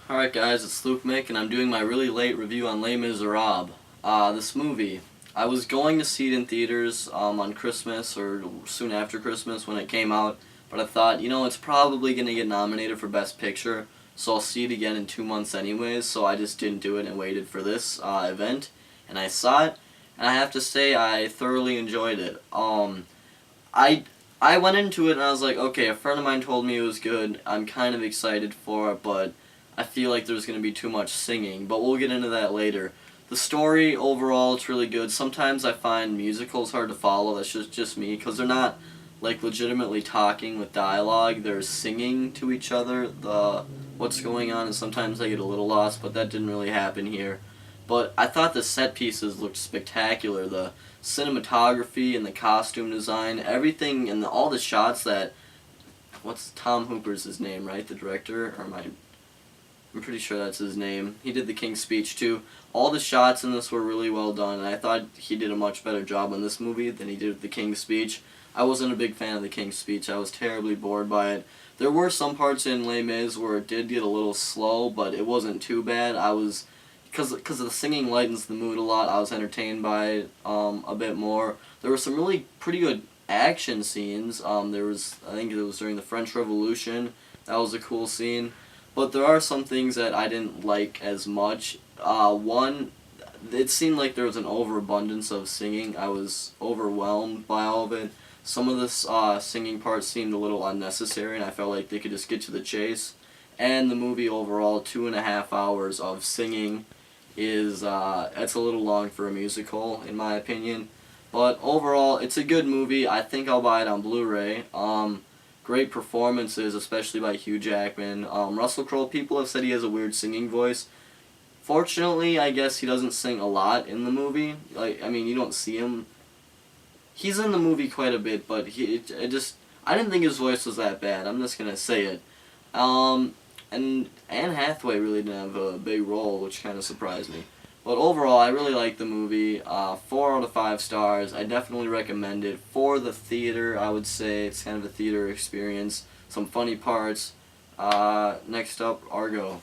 Alright guys, it's lukemick and I'm doing my really late review on Les Miserables. This movie, I was going to see it in theaters on Christmas or soon after Christmas when it came out, but I thought, it's probably going to get nominated for Best Picture, so I'll see it again in 2 months anyways, so I just didn't do it and waited for this event, and I saw it, and I have to say I thoroughly enjoyed it. I went into it and I was like, okay, a friend of mine told me it was good, I'm kind of excited for it, but I feel like there's going to be too much singing, but we'll get into that later. The story, overall, it's really good. Sometimes I find musicals hard to follow, that's just me, because they're not, like, legitimately talking with dialogue, they're singing to each other, what's going on, and sometimes I get a little lost, but that didn't really happen here. But I thought the set pieces looked spectacular, the cinematography and the costume design, everything, and all the shots that, what's Tom Hooper's his name, right, the director, or I'm pretty sure that's his name. He did the King's Speech too. All the shots in this were really well done, and I thought he did a much better job on this movie than he did with the King's Speech. I wasn't a big fan of the King's Speech. I was terribly bored by it. There were some parts in Les Mis where it did get a little slow, but it wasn't too bad. Because the singing lightens the mood a lot, I was entertained by it a bit more. There were some really pretty good action scenes. I think it was during the French Revolution. That was a cool scene. But there are some things that I didn't like as much. One, it seemed like there was an overabundance of singing. I was overwhelmed by all of it. Some of the singing parts seemed a little unnecessary, and I felt like they could just get to the chase. And the movie overall, 2.5 hours of singing is, it's a little long for a musical, in my opinion. But overall, it's a good movie. I think I'll buy it on Blu-ray. Great performances, especially by Hugh Jackman. Russell Crowe, people have said he has a weird singing voice. Fortunately, I guess he doesn't sing a lot in the movie. You don't see him. He's in the movie quite a bit, but I didn't think his voice was that bad. I'm just gonna say it. And Anne Hathaway really didn't have a big role, which kind of surprised me. But overall, I really like the movie. 4 out of 5 stars. I definitely recommend it. For the theater, I would say it's kind of a theater experience. Some funny parts. Next up, Argo.